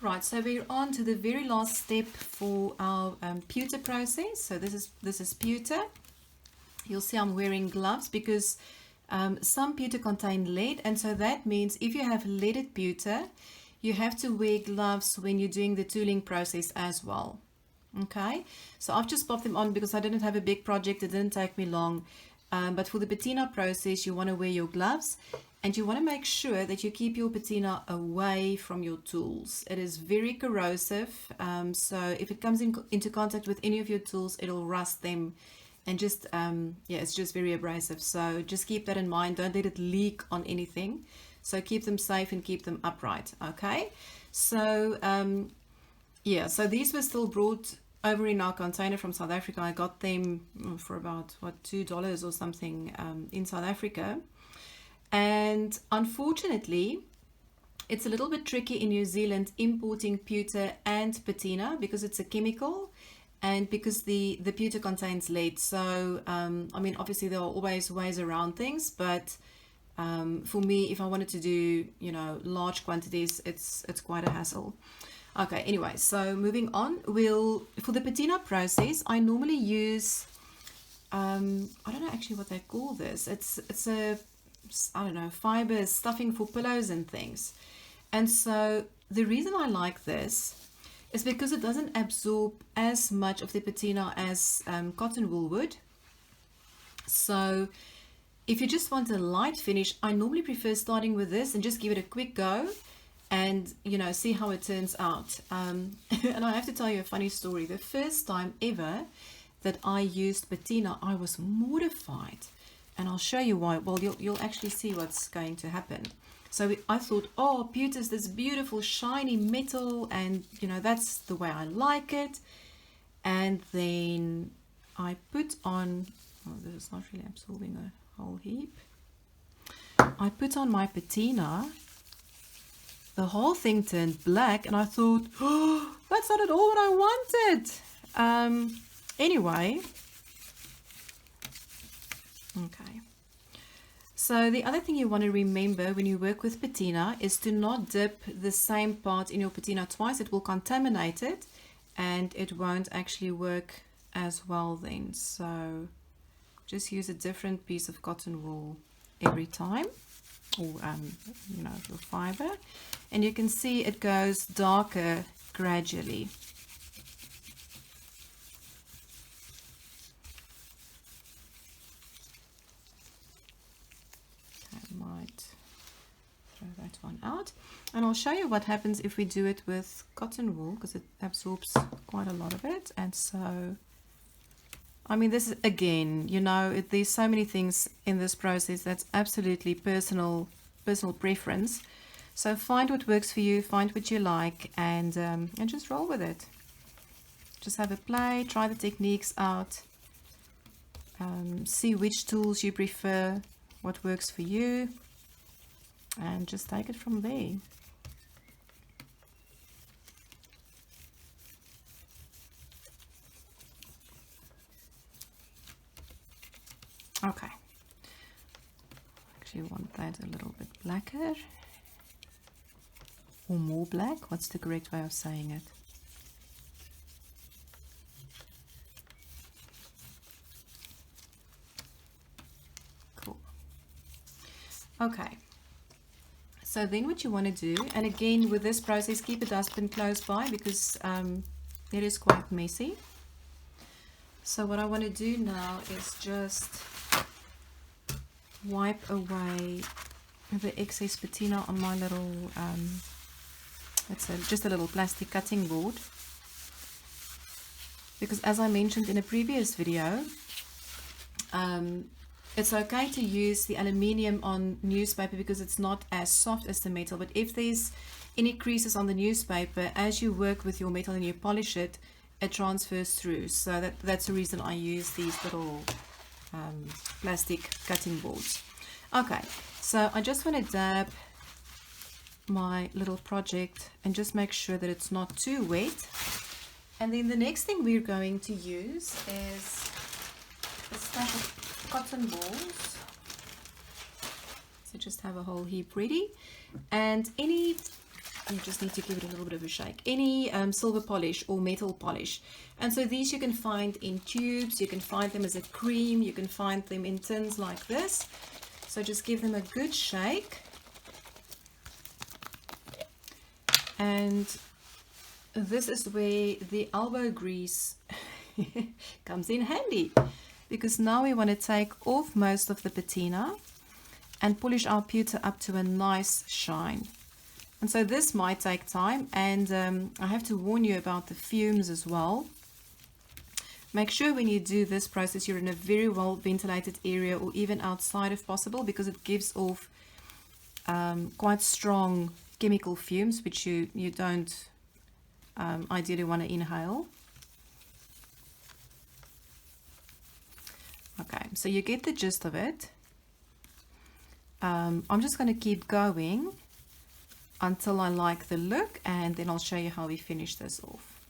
Right, so we're on to the very last step for our pewter process. So this is pewter. You'll see I'm wearing gloves because some pewter contain lead, and so that means if you have leaded pewter, you have to wear gloves when you're doing the tooling process as well. Okay, so I've just popped them on because I didn't have a big project. It didn't take me long. But for the patina process, you want to wear your gloves, and you want to make sure that you keep your patina away from your tools. It is very corrosive, so if it comes into contact with any of your tools, it'll rust them, and just yeah, it's just very abrasive. So just keep that in mind. Don't let it leak on anything. So keep them safe and keep them upright. Okay, so yeah, so these were still brought over in our container from South Africa. I got them for about what, $2 or something in South Africa. And unfortunately, it's a little bit tricky in New Zealand importing pewter and patina because it's a chemical and because the pewter contains lead. So I mean, obviously there are always ways around things, but for me, if I wanted to do, you know, large quantities, it's quite a hassle. Okay, anyway, so moving on, for the patina process, I normally use I don't know actually what they call this. It's a, I don't know, fiber stuffing for pillows and things. And so the reason I like this is because it doesn't absorb as much of the patina as cotton wool would. So if you just want a light finish, I normally prefer starting with this and just give it a quick go and, you know, see how it turns out. And I have to tell you a funny story. The first time ever that I used patina, I was mortified, and I'll show you why. Well, you'll actually see what's going to happen. So I thought, oh, pewter is this beautiful shiny metal, and you know, that's the way I like it. And then I put on, oh, this is not really absorbing a whole heap. I put on my patina. The whole thing turned black, and I thought, oh, that's not at all what I wanted. Anyway, okay. So the other thing you want to remember when you work with patina is to not dip the same part in your patina twice. It will contaminate it, and it won't actually work as well then. So just use a different piece of cotton wool every time, or you know, your fiber, and you can see it goes darker gradually. I might throw that one out, and I'll show you what happens if we do it with cotton wool, because it absorbs quite a lot of it. And so, I mean, this is, again, you know, there's so many things in this process that's absolutely personal preference. So find what works for you, find what you like, and just roll with it. Just have a play, try the techniques out, see which tools you prefer, what works for you, and just take it from there. Okay, actually want that a little bit blacker, or more black. What's the correct way of saying it? Cool. Okay, so then what you want to do, and again with this process, keep a dustbin close by because it is quite messy. So what I want to do now is just wipe away the excess patina on my little just a little plastic cutting board, because as I mentioned in a previous video, it's okay to use the aluminium on newspaper because it's not as soft as the metal, but if there's any creases on the newspaper, as you work with your metal and you polish it, it transfers through. So that's the reason I use these little plastic cutting boards. Okay, so I just want to dab my little project and just make sure that it's not too wet. And then the next thing we're going to use is a stack of cotton balls. So just have a whole heap ready, and any You just need to give it a little bit of a shake. Any silver polish or metal polish. And so these you can find in tubes, you can find them as a cream, you can find them in tins like this. So just give them a good shake. And this is where the elbow grease comes in handy, because now we want to take off most of the patina and polish our pewter up to a nice shine. And so this might take time, and I have to warn you about the fumes as well. Make sure when you do this process you're in a very well ventilated area, or even outside if possible, because it gives off quite strong chemical fumes which you don't ideally want to inhale. Okay, so you get the gist of it. I'm just going to keep going until I like the look, and then I'll show you how we finish this off.